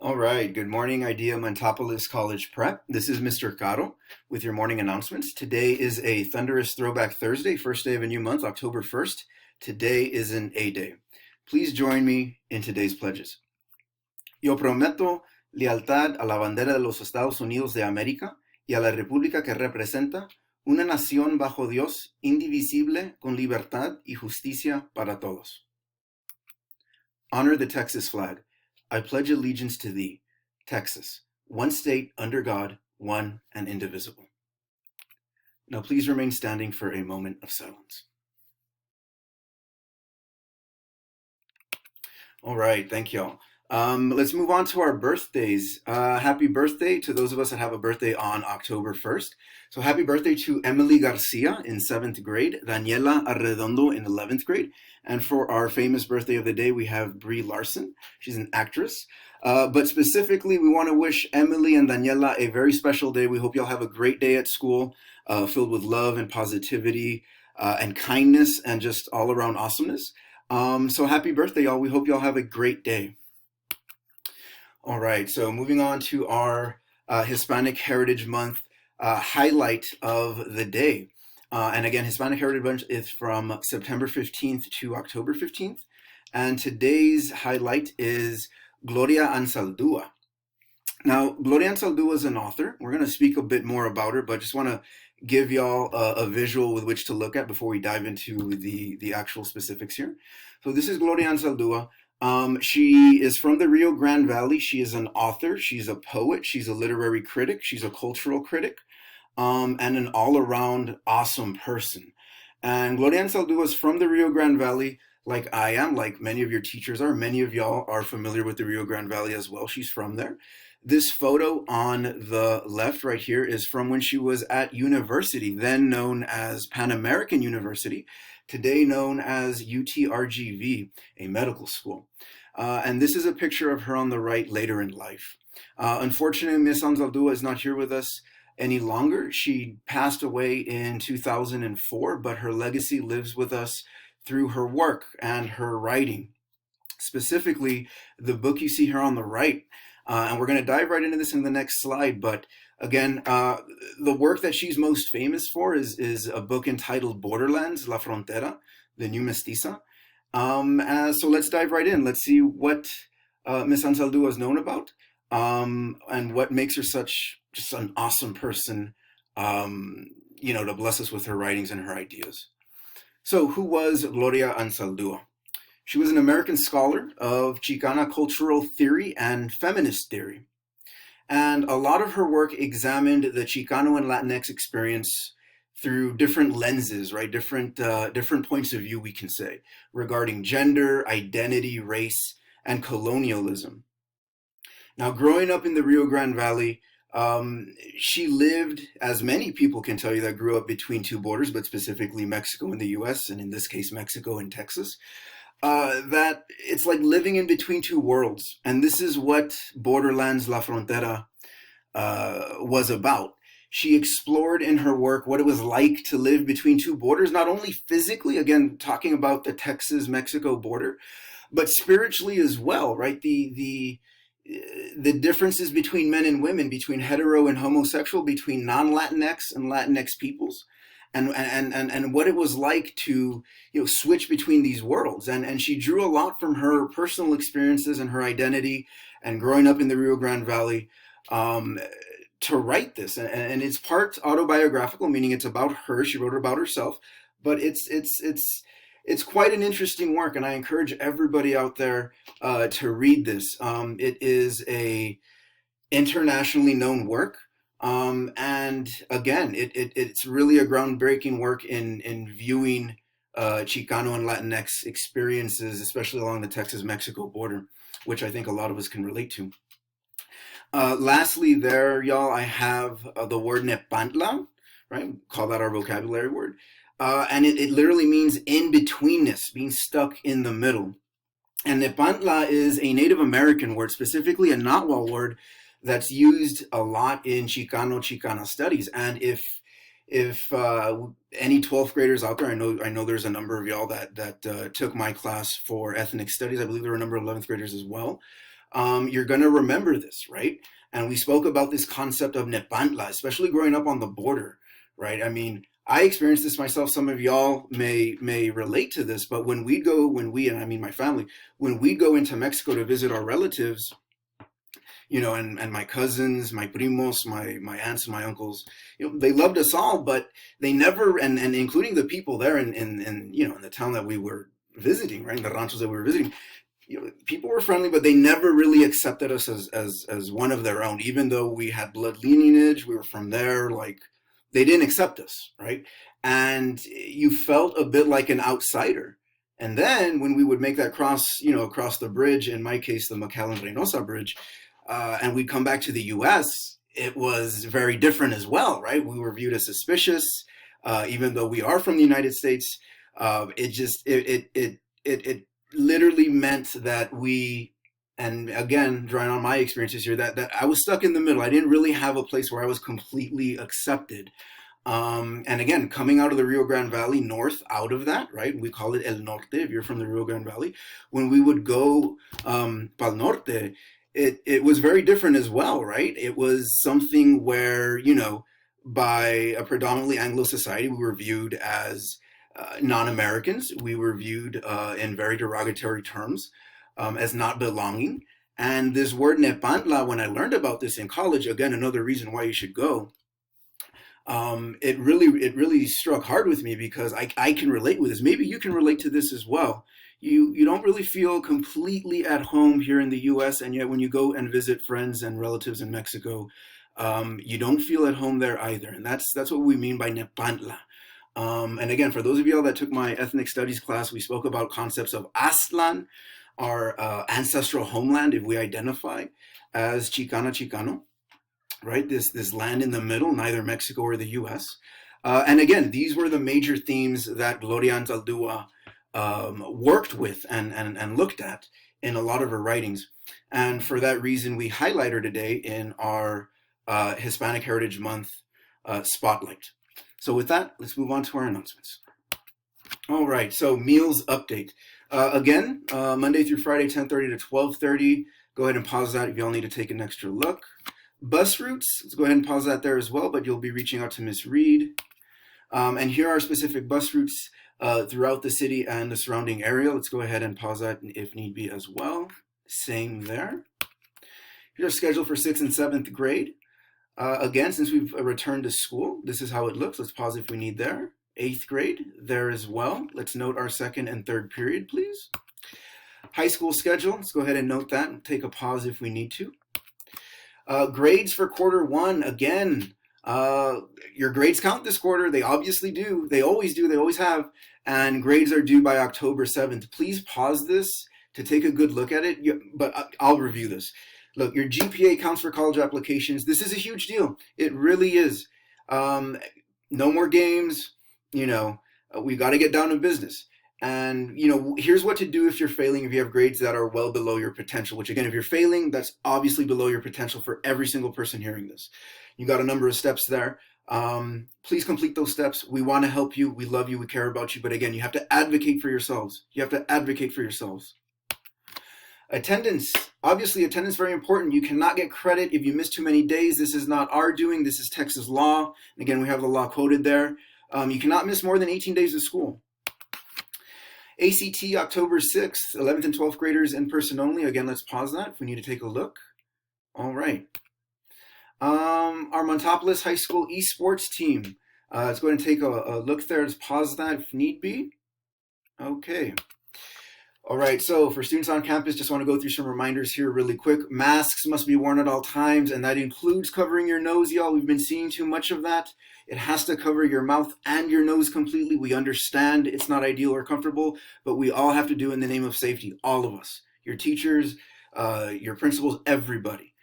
All right. Good morning, Idea Mantopolis College Prep. This is Mr. Caro with your morning announcements. Today is a thunderous throwback Thursday, first day of a new month, October 1st. Today is an A day. Please join me in today's pledges. Yo prometo lealtad a la bandera de los Estados Unidos de América y a la república que representa una nación bajo Dios, indivisible, con libertad y justicia para todos. Honor the Texas flag. I pledge allegiance to thee, Texas, one state under God, one and indivisible. Now please remain standing for a moment of silence. All right, thank y'all. Let's move on to our birthdays. Happy birthday to those of us that have a birthday on October 1st. So happy birthday to Emily Garcia in 7th grade, Daniela Arredondo in 11th grade. And for our famous birthday of the day, we have Brie Larson. She's an actress. But specifically, we want to wish Emily and Daniela a very special day. We hope y'all have a great day at school, filled with love and positivity and kindness and just all around awesomeness. So happy birthday, y'all. We hope y'all have a great day. All right, so moving on to our Hispanic Heritage Month highlight of the day. And again, Hispanic Heritage Month is from September 15th to October 15th. And today's highlight is Gloria Anzaldúa. Now, Gloria Anzaldúa is an author. We're going to speak a bit more about her, but just want to give y'all a visual with which to look at before we dive into the actual specifics here. So this is Gloria Anzaldúa. She is from the Rio Grande Valley. She is an author. She's a poet. She's a literary critic. She's a cultural critic, and an all-around awesome person. And Gloria Anzaldúa is from the Rio Grande Valley, like I am, like many of your teachers are. Many of y'all are familiar with the Rio Grande Valley as well. She's from there. This photo on the left right here is from when she was at university, then known as Pan American University, today known as UTRGV, a medical school. And this is a picture of her on the right later in life. Unfortunately, Miss Anzaldúa is not here with us any longer. She passed away in 2004, but her legacy lives with us through her work and her writing. Specifically, the book you see here on the right. And we're going to dive right into this in the next slide. But again, the work that she's most famous for is a book entitled Borderlands, La Frontera, The New Mestiza. So let's dive right in. Let's see what Miss Anzaldúa is known about and what makes her such just an awesome person, to bless us with her writings and her ideas. So who was Gloria Anzaldúa? She was an American scholar of Chicana cultural theory and feminist theory. And a lot of her work examined the Chicano and Latinx experience through different lenses, right? Different points of view, we can say, regarding gender, identity, race, and colonialism. Now, growing up in the Rio Grande Valley, she lived, as many people can tell you that grew up between two borders, but specifically Mexico and the US, and in this case, Mexico and Texas. That it's like living in between two worlds. And this is what Borderlands La Frontera was about. She explored in her work what it was like to live between two borders, not only physically, again, talking about the Texas-Mexico border, but spiritually as well, right? The differences between men and women, between hetero and homosexual, between non-Latinx and Latinx peoples. And what it was like to switch between these worlds, and she drew a lot from her personal experiences and her identity and growing up in the Rio Grande Valley to write this, and it's part autobiographical, meaning it's about her. She wrote it about herself, but it's quite an interesting work, and I encourage everybody out there to read this. It is a internationally known work. And again, it's really a groundbreaking work in viewing Chicano and Latinx experiences, especially along the Texas-Mexico border, which I think a lot of us can relate to. Lastly there, y'all, I have the word Nepantla, right? Call that our vocabulary word. And it literally means in-betweenness, being stuck in the middle. And Nepantla is a Native American word, specifically a Nahuatl word, that's used a lot in Chicana studies. And if any 12th graders out there, I know there's a number of y'all that took my class for ethnic studies. I believe there were a number of 11th graders as well. you're going to remember this, right? And we spoke about this concept of Nepantla, especially growing up on the border, right? I mean, I experienced this myself. Some of y'all may relate to this, but and I mean my family, when we go into Mexico to visit our relatives, and my cousins, my primos, my aunts and my uncles, they loved us all, but they never, and including the people there in the town that we were visiting, right, in the ranchos that we were visiting, people were friendly, but they never really accepted us as one of their own, even though we had blood lineage, we were from there, like they didn't accept us, right? And you felt a bit like an outsider. And then when we would make that cross, across the bridge, in my case, the McAllen-Reynosa Bridge, and we'd come back to the U.S., it was very different as well, right? We were viewed as suspicious, even though we are from the United States. It literally meant that and again, drawing on my experiences here, that I was stuck in the middle. I didn't really have a place where I was completely accepted. And again, coming out of the Rio Grande Valley, north out of that, right? We call it El Norte if you're from the Rio Grande Valley. When we would go Pal Norte, it was very different as well, right? It was something where, by a predominantly Anglo society, we were viewed as non-Americans. We were viewed in very derogatory terms as not belonging. And this word Nepantla, when I learned about this in college, again, another reason why you should go, it really struck hard with me because I can relate with this. Maybe you can relate to this as well. You don't really feel completely at home here in the U.S., and yet when you go and visit friends and relatives in Mexico, you don't feel at home there either. And that's what we mean by Nepantla. And again, for those of y'all that took my ethnic studies class, we spoke about concepts of Aztlan, our ancestral homeland, if we identify as Chicana Chicano, right? This land in the middle, neither Mexico or the U.S. And again, these were the major themes that Gloria Anzaldúa worked with and looked at in a lot of her writings. And for that reason, we highlight her today in our Hispanic Heritage Month Spotlight. So with that, let's move on to our announcements. All right, so meals update. Again, Monday through Friday, 10:30 to 12:30. Go ahead and pause that if y'all need to take an extra look. Bus routes, let's go ahead and pause that there as well, but you'll be reaching out to Miss Reed. And here are specific bus routes throughout the city and the surrounding area. Let's go ahead and pause that if need be as well. Same there. Here's our schedule for 6th and 7th grade. Again, since we've returned to school, this is how it looks. Let's pause if we need there. 8th grade, there as well. Let's note our 2nd and 3rd period, please. High school schedule, let's go ahead and note that and take a pause if we need to. Grades for quarter 1, again, your grades count this quarter. They obviously do. They always do. They always have. And grades are due by October 7th. Please pause this to take a good look at it, but I'll review this. Look, your GPA counts for college applications. This is a huge deal. It really is. No more games. We got to get down to business. And, here's what to do if you're failing, if you have grades that are well below your potential, which again, if you're failing, that's obviously below your potential for every single person hearing this. You got a number of steps there. Please complete those steps. We want to help you. We love you. We care about you. But again, you have to advocate for yourselves. You have to advocate for yourselves. Attendance. Obviously, attendance is very important. You cannot get credit if you miss too many days. This is not our doing. This is Texas law. And again, we have the law quoted there. You cannot miss more than 18 days of school. ACT October 6th, 11th and 12th graders in person only. Again, let's pause that if we need to take a look. All right. Our Montopolis High School esports team. Let's go ahead and take a look there. Let's pause that if need be. Okay. All right, so for students on campus, just want to go through some reminders here really quick. Masks must be worn at all times, and that includes covering your nose, y'all. We've been seeing too much of that. It has to cover your mouth and your nose completely. We understand it's not ideal or comfortable, but we all have to do it in the name of safety, all of us. Your teachers, your principals, everybody.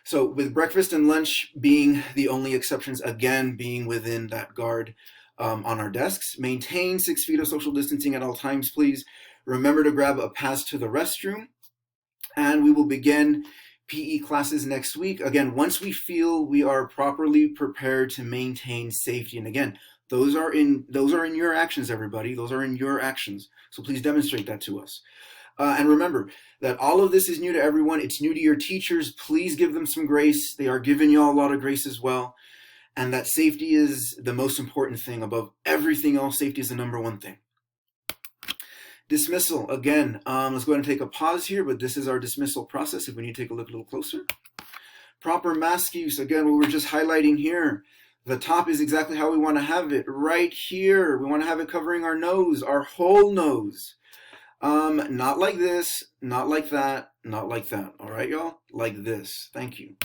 So with breakfast and lunch being the only exceptions, again, being within that guard on our desks. Maintain 6 feet of social distancing at all times, please. Remember to grab a pass to the restroom, and we will begin PE classes next week. Again, once we feel we are properly prepared to maintain safety. And again, those are in your actions, everybody. Those are in your actions. So please demonstrate that to us. And remember that all of this is new to everyone. It's new to your teachers. Please give them some grace. They are giving y'all a lot of grace as well. And that safety is the most important thing. Above everything else, safety is the number one thing. Dismissal, again, let's go ahead and take a pause here, but this is our dismissal process if we need to take a look a little closer. Proper mask use, again, what we're just highlighting here. The top is exactly how we want to have it, right here. We want to have it covering our nose, our whole nose. Not like this, not like that, not like that. All right, y'all? Like this. Thank you.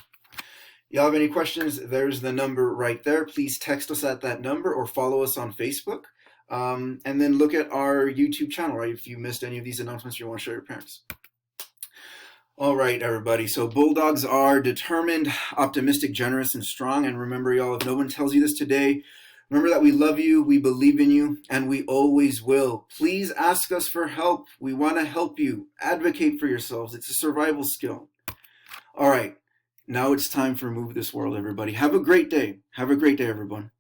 Y'all have any questions? There's the number right there. Please text us at that number or follow us on Facebook. And then look at our YouTube channel, right? If you missed any of these announcements, you want to show your parents. All right, everybody. So bulldogs are determined, optimistic, generous, and strong. And remember, y'all, if no one tells you this today, remember that we love you, we believe in you, and we always will. Please ask us for help. We want to help you. Advocate for yourselves. It's a survival skill. All right. Now it's time for Move This World, everybody. Have a great day. Have a great day, everyone.